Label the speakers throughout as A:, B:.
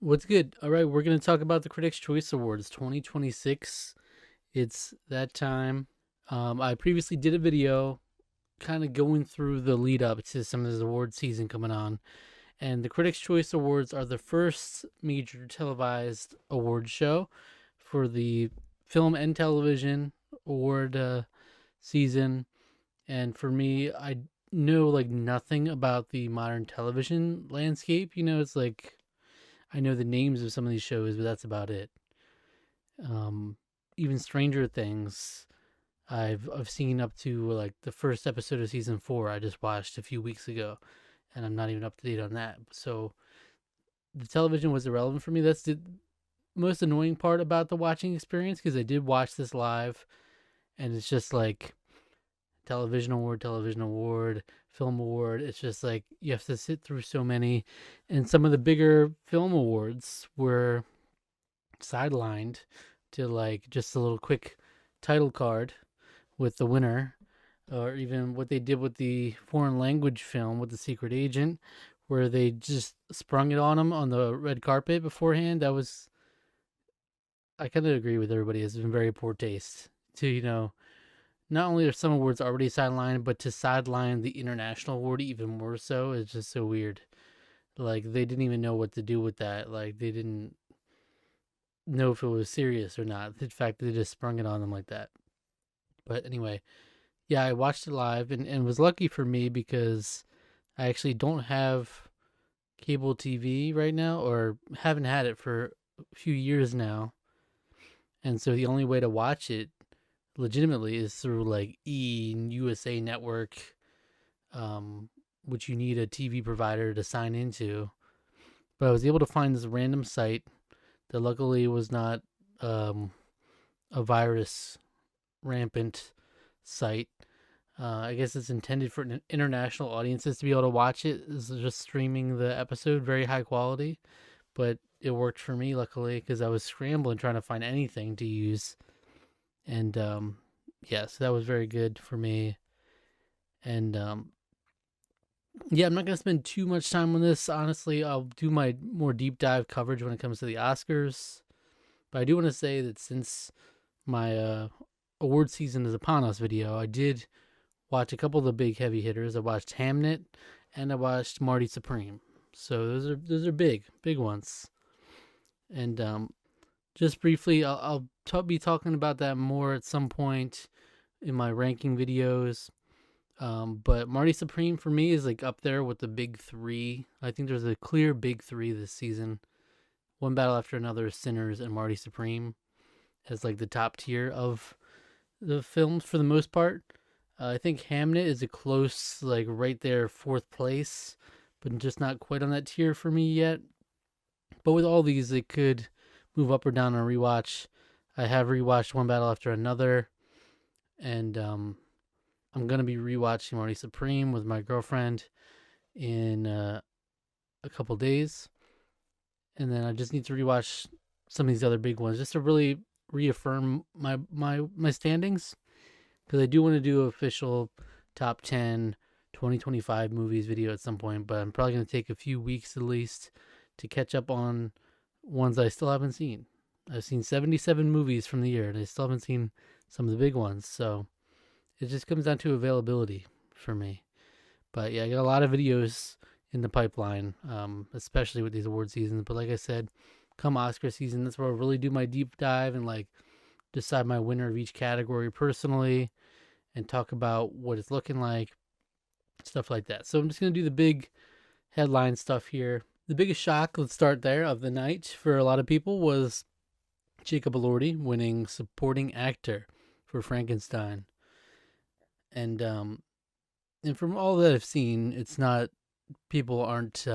A: What's good? All right, we're going to talk about the Critics' Choice Awards 2026. It's that time. I previously did a video kind of going through the lead up to some of this award season coming on. And the Critics' Choice Awards are the first major televised award show for the film and television award season. And for me, I know like nothing about the modern television landscape. It's like I know the names of some of these shows, but that's about it. Um, Even Stranger Things, I've seen up to like the first episode of season 4. I just watched a few weeks ago, and I'm not even up to date on that. So the television was irrelevant for me. That's the most annoying part about the watching experience because I did watch this live, and it's just like television award, film award. It's just like you have to sit through so many, and some of the bigger film awards were sidelined to like just a little quick title card with the winner, or even what they did with the foreign language film with The Secret Agent, where they just sprung it on him on the red carpet beforehand. I kind of agree with everybody. It's been very poor taste to, not only are some awards already sidelined, but to sideline the international award even more so is just so weird. Like, they didn't even know what to do with that. Like, they didn't know if it was serious or not. The fact that they just sprung it on them like that. But anyway, yeah, I watched it live and was lucky for me because I actually don't have cable TV right now, or haven't had it for a few years now. And so the only way to watch it legitimately is through like E and USA Network, um, which you need a TV provider to sign into. But I was able to find this random site that luckily was not um, a virus rampant site. I guess it's intended for international audiences to be able to watch it. It's just streaming the episode, very high quality, but it worked for me luckily because I was scrambling trying to find anything to use, and yeah, so that was very good for me. And yeah, I'm not gonna spend too much time on this. Honestly, I'll do my more deep dive coverage when it comes to the Oscars. But I do want to say that since my award season is upon us video, I did watch a couple of the big heavy hitters. I watched Hamnet and I watched Marty Supreme. So those are big ones. And just briefly, I'll be talking about that more at some point in my ranking videos. But Marty Supreme for me is like up there with the big three. I think there's a clear big three this season. One Battle After Another, Sinners, and Marty Supreme as like the top tier of the films for the most part. I think Hamnet is a close, like right there, fourth place, but just not quite on that tier for me yet. But with all these, it could move up or down on a rewatch. I have rewatched One Battle After Another, and I'm gonna be rewatching Marty Supreme with my girlfriend in a couple days, and then I just need to rewatch some of these other big ones just to really reaffirm my standings, because I do want to do an official top 10 2025 movies video at some point, but I'm probably going to take a few weeks at least to catch up on ones I still haven't seen. I've seen 77 movies from the year, and I still haven't seen some of the big ones. So it just comes down to availability for me. But yeah, I got a lot of videos in the pipeline, especially with these award seasons. But like I said, come Oscar season, that's where I'll really do my deep dive and like decide my winner of each category personally and talk about what it's looking like, stuff like that. So I'm just going to do the big headline stuff here. The biggest shock, let's start there, of the night for a lot of people was Jacob Elordi winning supporting actor for Frankenstein. And from all that I've seen, it's not, people aren't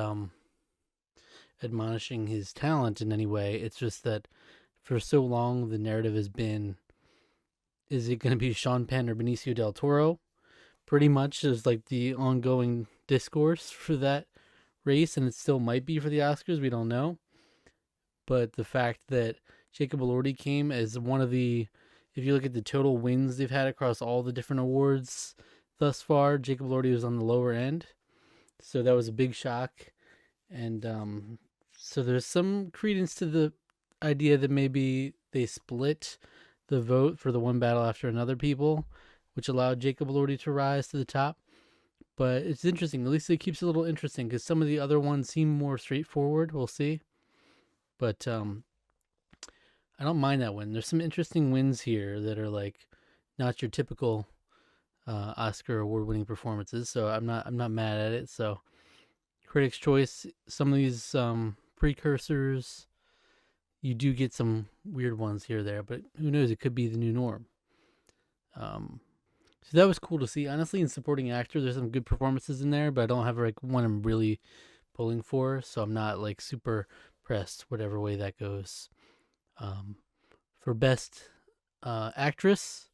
A: admonishing his talent in any way. It's just that for so long the narrative has been, is it going to be Sean Penn or Benicio del Toro? Pretty much is like the ongoing discourse for that race, and it still might be for the Oscars. We don't know. But the fact that Jacob Elordi came as one of the, if you look at the total wins they've had across all the different awards thus far, Jacob Elordi was on the lower end. So that was a big shock. And So there's some credence to the idea that maybe they split the vote for the One Battle After Another people, which allowed Jacob Elordi to rise to the top. But it's interesting. At least it keeps it a little interesting because some of the other ones seem more straightforward. We'll see. But I don't mind that win. There's some interesting wins here that are like not your typical Oscar award-winning performances. So I'm not mad at it. So Critics' Choice, some of these precursors, you do get some weird ones here or there, but who knows? It could be the new norm. So that was cool to see. Honestly, in supporting actor, there's some good performances in there, but I don't have like one I'm really pulling for, so I'm not like super pressed whatever way that goes. For best actress,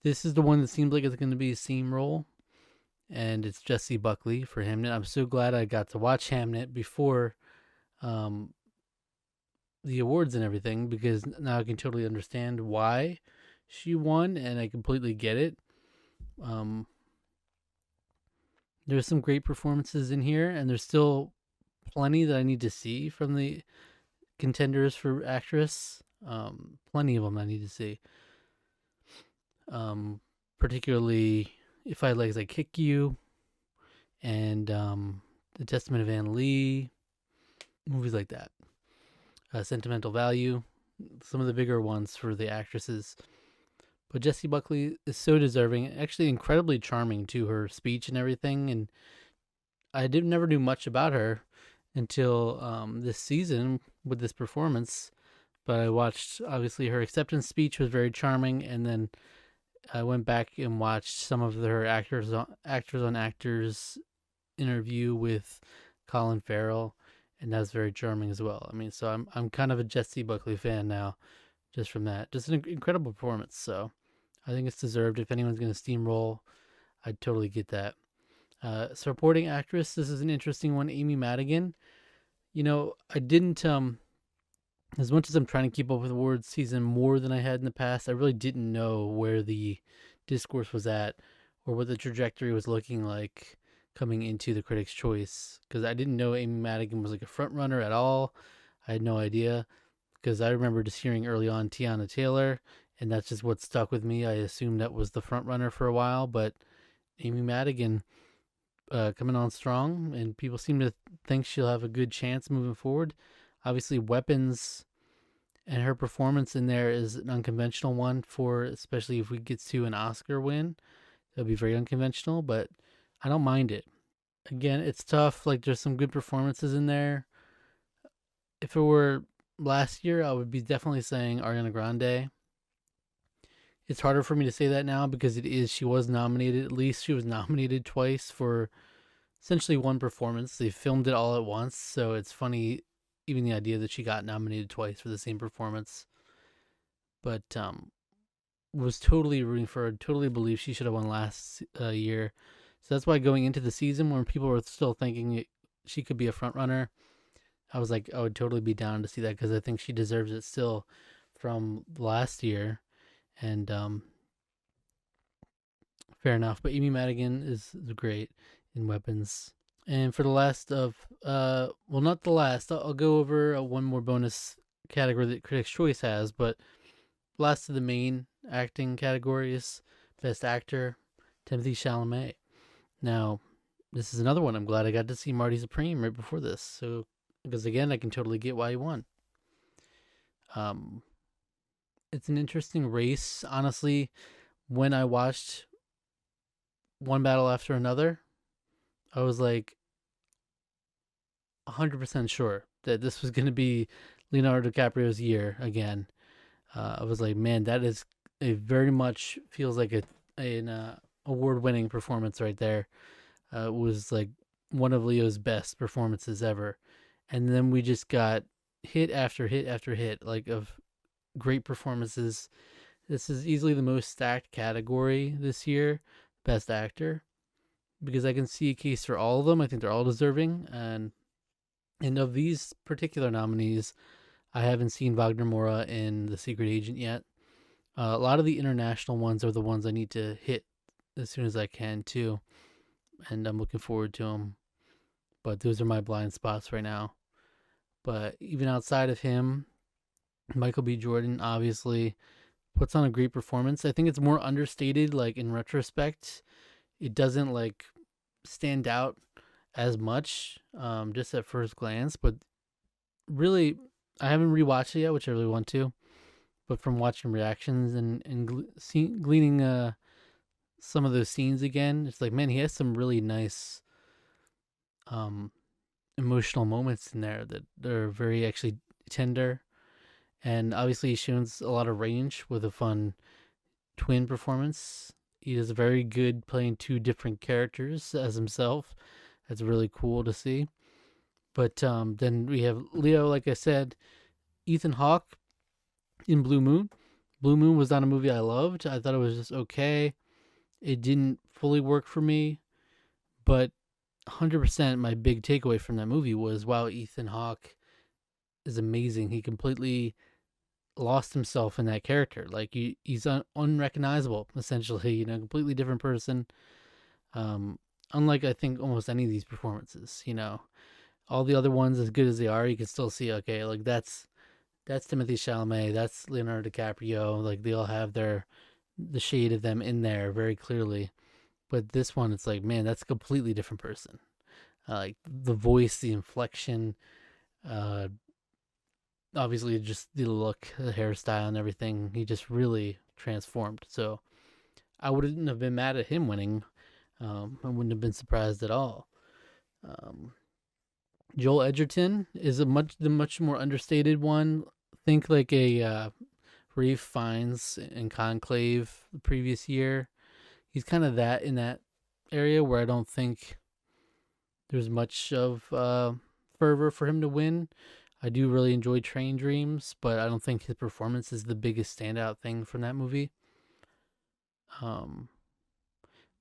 A: this is the one that seems like it's going to be a same role, and it's Jessie Buckley for Hamnet. I'm so glad I got to watch Hamnet before the awards and everything, because now I can totally understand why she won, and I completely get it. There's some great performances in here, and there's still plenty that I need to see from the contenders for actress. Plenty of them I need to see. Particularly If I Legs I Kick You, and The Testament of Anna Lee, movies like that. Sentimental Value, some of the bigger ones for the actresses. But Jessie Buckley is so deserving, actually incredibly charming to her speech and everything. And I never knew much about her until this season with this performance. But I watched, obviously, her acceptance speech was very charming. And then I went back and watched some of her actors on actors interview with Colin Farrell. And that's very charming as well. I mean, so I'm kind of a Jessie Buckley fan now, just from that. Just an incredible performance. So I think it's deserved. If anyone's going to steamroll, I'd totally get that. Supporting actress, this is an interesting one. Amy Madigan. You know, I didn't, as much as I'm trying to keep up with awards season more than I had in the past, I really didn't know where the discourse was at or what the trajectory was looking like coming into the Critics' Choice, because I didn't know Amy Madigan was like a front runner at all. I had no idea, because I remember just hearing early on Tiana Taylor, and that's just what stuck with me. I assumed that was the front runner for a while, but Amy Madigan coming on strong, and people seem to think she'll have a good chance moving forward. Obviously, Weapons and her performance in there is an unconventional one for, especially if we get to an Oscar win. It'll be very unconventional, but I don't mind it. Again, it's tough. Like, there's some good performances in there. If it were last year, I would be definitely saying Ariana Grande. It's harder for me to say that now because she was nominated. At least she was nominated twice for essentially one performance. They filmed it all at once, so it's funny even the idea that she got nominated twice for the same performance. But was totally rooting for her. Totally believe she should have won last year. So that's why going into the season, when people were still thinking she could be a front runner, I was like, I would totally be down to see that, because I think she deserves it still from last year. And fair enough. But Amy Madigan is great in Weapons. And for the last of, well, not the last, I'll go over one more bonus category that Critics' Choice has, but last of the main acting categories, Best Actor, Timothée Chalamet. Now, this is another one. I'm glad I got to see Marty Supreme right before this. So, because again, I can totally get why he won. It's an interesting race. Honestly, when I watched One Battle After Another, I was like 100% sure that this was going to be Leonardo DiCaprio's year again. I was like, man, that is a very much feels like an award-winning performance right there. It was like one of Leo's best performances ever. And then we just got hit after hit after hit, like, of great performances. This is easily the most stacked category this year, Best Actor, because I can see a case for all of them. I think they're all deserving. And of these particular nominees, I haven't seen Wagner Moura in The Secret Agent yet. A lot of the international ones are the ones I need to hit as soon as I can too, and I'm looking forward to them. But those are my blind spots right now. But even outside of him, Michael B. Jordan obviously puts on a great performance. I think it's more understated, like in retrospect. It doesn't like stand out as much just at first glance, but really, I haven't rewatched it yet, which I really want to. But from watching reactions and gleaning some of those scenes again, it's like, man, he has some really nice um, emotional moments in there that are very actually tender. And obviously, he shows a lot of range with a fun twin performance. He is very good playing two different characters as himself. That's really cool to see. But then we have Leo, like I said, Ethan Hawke in Blue Moon. Blue Moon was not a movie I loved. I thought it was just okay. It didn't fully work for me, but 100% my big takeaway from that movie was, wow, Ethan Hawke is amazing. He completely lost himself in that character. Like he's unrecognizable, essentially. Completely different person. Unlike I think almost any of these performances. All the other ones, as good as they are, you can still see, okay, like that's Timothée Chalamet, that's Leonardo DiCaprio. Like they all have the shade of them in there very clearly. But this one, it's like, man, that's a completely different person. Like the voice, the inflection, uh, obviously just the look, the hairstyle, and everything. He just really transformed. So I wouldn't have been mad at him winning. I wouldn't have been surprised at all. Um, Joel Edgerton is the much more understated one. Think like a Ralph Fiennes in Conclave the previous year. He's kind of that in that area where I don't think there's much of fervor for him to win. I do really enjoy Train Dreams, but I don't think his performance is the biggest standout thing from that movie. Um,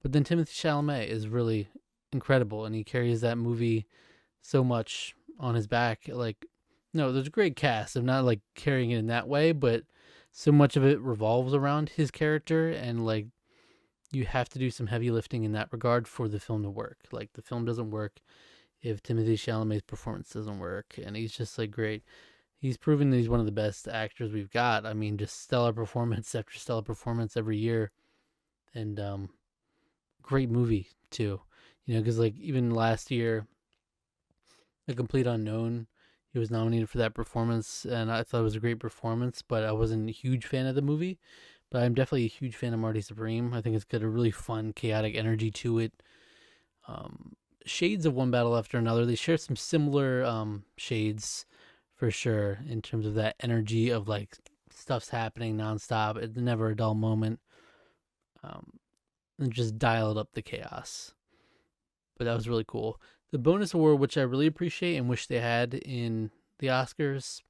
A: but then Timothée Chalamet is really incredible, and he carries that movie so much on his back. Like, no, there's a great cast. I'm not like carrying it in that way, but so much of it revolves around his character, and like you have to do some heavy lifting in that regard for the film to work. Like the film doesn't work if Timothée Chalamet's performance doesn't work, and he's just like great. He's proven that he's one of the best actors we've got. I mean, just stellar performance after stellar performance every year, and great movie too. Because like even last year, A Complete Unknown, he was nominated for that performance, and I thought it was a great performance. But I wasn't a huge fan of the movie. But I'm definitely a huge fan of Marty Supreme. I think it's got a really fun, chaotic energy to it. Shades of One Battle After Another. They share some similar shades for sure in terms of that energy of like stuff's happening nonstop. It's never a dull moment. And just dialed up the chaos. But that was really cool. The bonus award, which I really appreciate and wish they had in the Oscars,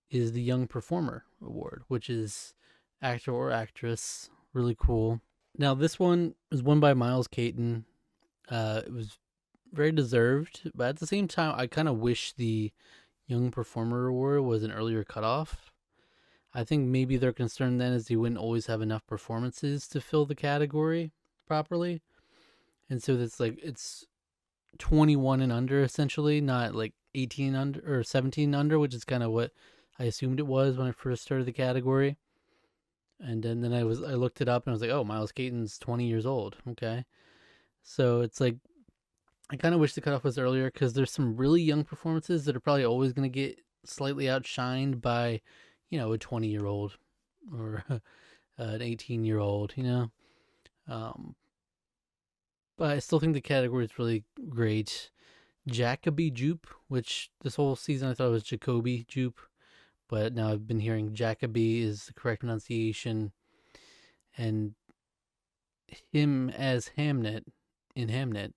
A: is the Young Performer Award, which is actor or actress. Really cool. Now, this one was won by Miles Caton. It was very deserved, but at the same time, I kind of wish the Young Performer Award was an earlier cutoff. I think maybe their concern then is they wouldn't always have enough performances to fill the category properly. And so it's 21 and under essentially, not like 18 under or 17 under, which is kind of what I assumed it was when I first started the category. And then I looked it up and I was like, oh, Miles Caton's 20 years old. Okay. So it's like, I kind of wish the cutoff was earlier because there's some really young performances that are probably always going to get slightly outshined by, a 20-year-old or an 18-year-old, But I still think the category is really great. Jacoby Jupe, which this whole season I thought it was Jacoby Jupe, but now I've been hearing Jacoby is the correct pronunciation. And him as Hamnet in Hamnet,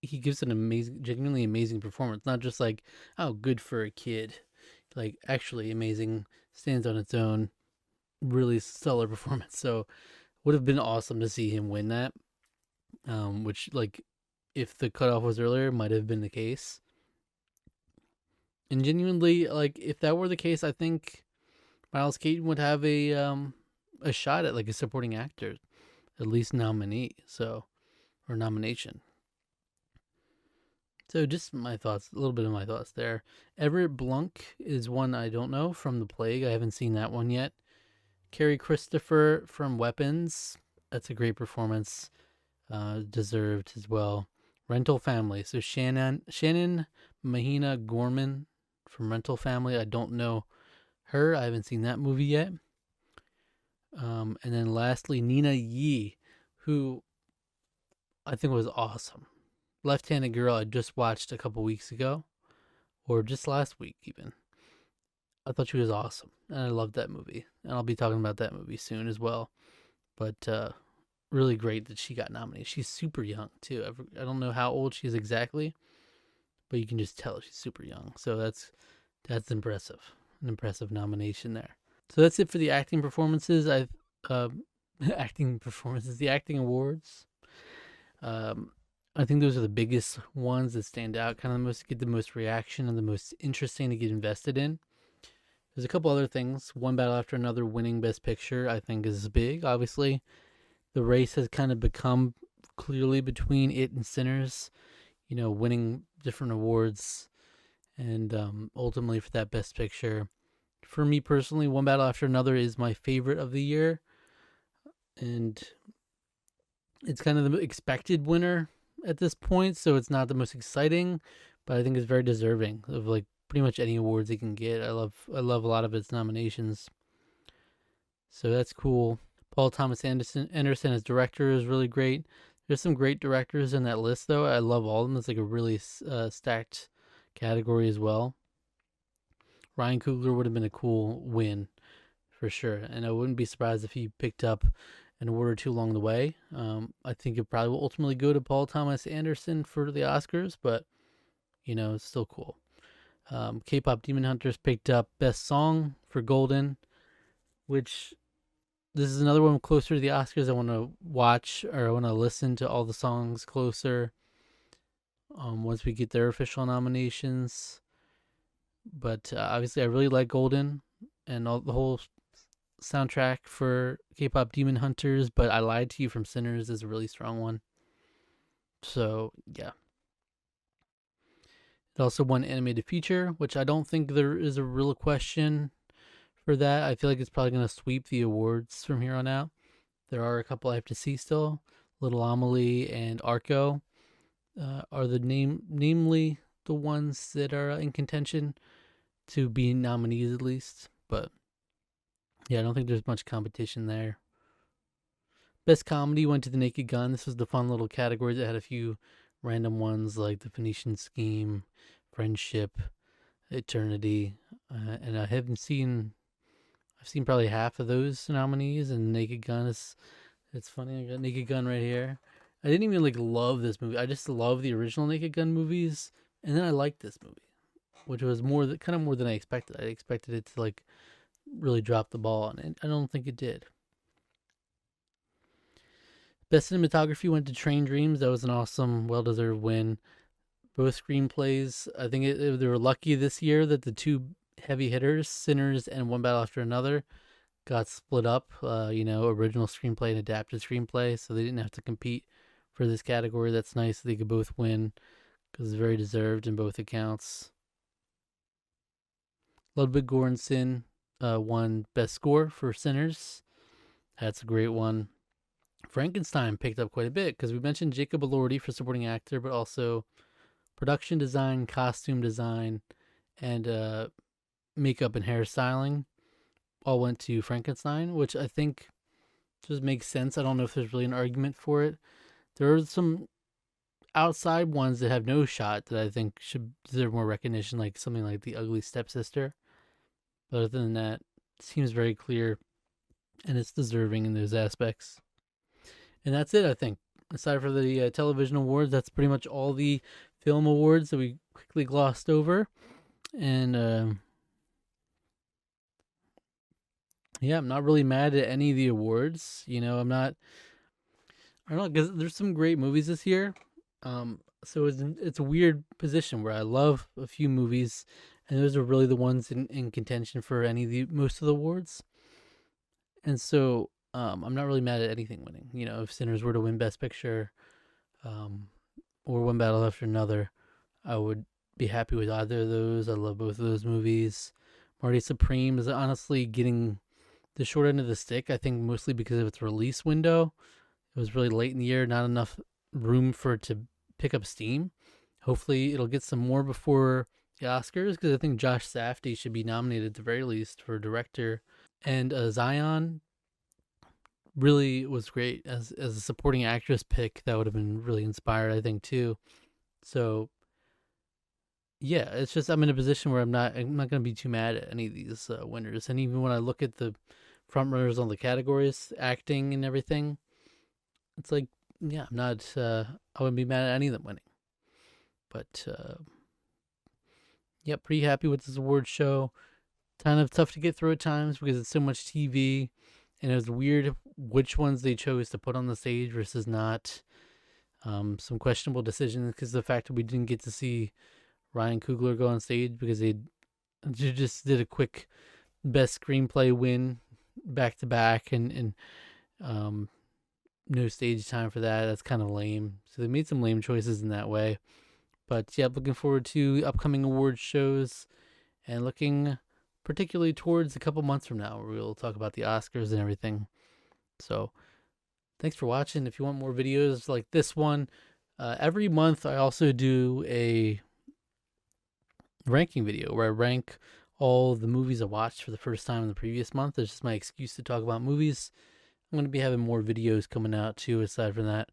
A: he gives an amazing, genuinely amazing performance. Not just like, oh, good for a kid. Like, actually amazing, stands on its own, really stellar performance. So, would have been awesome to see him win that. Which, like, if the cutoff was earlier, might have been the case. And genuinely, like, if that were the case, I think Miles Caton would have a shot at like a supporting actor, at least nominee. So, or nomination. So just my thoughts, a little bit of my thoughts there. Everett Blunk is one I don't know from The Plague. I haven't seen that one yet. Carrie Christopher from Weapons. That's a great performance. Deserved as well. Rental Family. So Shannon Mahina Gorman from Rental Family. I don't know her. I haven't seen that movie yet. And then lastly, Nina Yi, who I think was awesome. Left-Handed Girl I just watched a couple weeks ago, or just last week even. I thought she was awesome, and I loved that movie. And I'll be talking about that movie soon as well. But really great that she got nominated. She's super young too. I don't know how old she is exactly, but you can just tell she's super young. So that's impressive. An impressive nomination there. So that's it for the acting performances. The acting awards. I think those are the biggest ones that stand out, kind of get the most reaction and the most interesting to get invested in. There's a couple other things. One Battle After Another winning Best Picture, I think, is big. Obviously, the race has kind of become clearly between it and Sinners, winning different awards, and ultimately for that Best Picture. For me personally, One Battle After Another is my favorite of the year, and it's kind of the expected winner at this point, so it's not the most exciting, but I think it's very deserving of like pretty much any awards it can get. I love a lot of its nominations, so that's cool. Paul Thomas Anderson as director is really great. There's some great directors in that list, though. I love all of them. It's like a really stacked category as well. Ryan Coogler would have been a cool win for sure, and I wouldn't be surprised if he picked up an award or two along the way. I think it probably will ultimately go to Paul Thomas Anderson for the Oscars, but it's still cool. K-Pop Demon Hunters picked up Best Song for Golden, which this is another one closer to the Oscars. I want to watch, or I want to listen to all the songs closer once we get their official nominations. But obviously, I really like Golden and the whole soundtrack for K-Pop Demon Hunters, but I Lied to You from Sinners is a really strong one. So, yeah. It also won Animated Feature, which I don't think there is a real question for that. I feel like it's probably going to sweep the awards from here on out. There are a couple I have to see still. Little Amelie and Arco are namely the ones that are in contention to be nominees at least. But yeah, I don't think there's much competition there. Best Comedy went to The Naked Gun. This was the fun little category that had a few random ones like The Phoenician Scheme, Friendship, Eternity, and I haven't seen. I've seen probably half of those nominees, and Naked Gun is. It's funny. I got Naked Gun right here. I didn't even love this movie. I just love the original Naked Gun movies, and then I liked this movie, which was more than I expected. I expected it to really drop the ball, and I don't think it did. Best cinematography went to Train Dreams. That was an awesome, well-deserved win. Both screenplays, I think they were lucky this year that the two heavy hitters, Sinners and One Battle After Another, got split up. Original screenplay and adapted screenplay, so they didn't have to compete for this category. That's nice. They could both win because it's very deserved in both accounts. Ludwig Göransson won Best Score for Sinners. That's a great one. Frankenstein picked up quite a bit because we mentioned Jacob Elordi for supporting actor, but also production design, costume design, and makeup and hairstyling all went to Frankenstein, which I think just makes sense. I don't know if there's really an argument for it. There are some outside ones that have no shot that I think should deserve more recognition, like something like The Ugly Stepsister. But other than that, it seems very clear, and it's deserving in those aspects. And that's it, I think. Aside from the television awards, that's pretty much all the film awards that we quickly glossed over. And yeah, I'm not really mad at any of the awards. I'm not. I don't know, because there's some great movies this year. So it's a weird position where I love a few movies, and those are really the ones in contention for most of the awards. And so I'm not really mad at anything winning. If Sinners were to win Best Picture, or One Battle After Another, I would be happy with either of those. I love both of those movies. Marty Supreme is honestly getting the short end of the stick, I think mostly because of its release window. It was really late in the year, not enough room for it to pick up steam. Hopefully, it'll get some more before the Oscars, because I think Josh Safdie should be nominated at the very least for director. And Zion really was great as a supporting actress pick. That would have been really inspired, I think, too. So yeah, it's just I'm in a position where I'm not going to be too mad at any of these winners. And even when I look at the front runners on the categories, acting and everything, it's like, yeah, I'm not. I wouldn't be mad at any of them winning. But yeah, pretty happy with this award show. Kind of tough to get through at times because it's so much TV, and it was weird which ones they chose to put on the stage versus not. Some questionable decisions because of the fact that we didn't get to see Ryan Coogler go on stage because they just did a quick best screenplay win back to back, and no stage time for that. That's kind of lame. So they made some lame choices in that way. But yeah, looking forward to upcoming award shows and looking particularly towards a couple months from now where we'll talk about the Oscars and everything. So thanks for watching. If you want more videos like this one, every month I also do a ranking video where I rank all the movies I watched for the first time in the previous month. It's just my excuse to talk about movies. I'm going to be having more videos coming out too aside from that.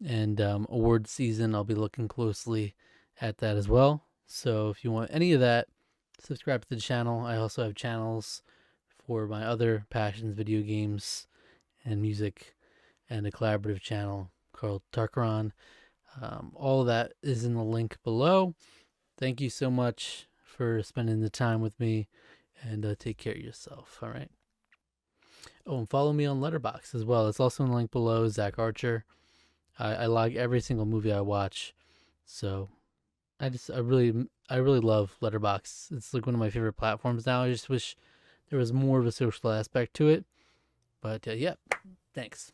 A: And award season, I'll be looking closely at that as well. So if you want any of that, subscribe to the channel. I also have channels for my other passions, video games and music, and a collaborative channel called Tarkaron. All of that is in the link below. Thank you so much for spending the time with me, and take care of yourself. All right. Oh, and follow me on Letterboxd as well. It's also in the link below. Zach Archer. I log every single movie I watch, so I really love Letterboxd. It's like one of my favorite platforms now. I just wish there was more of a social aspect to it, but yeah, thanks.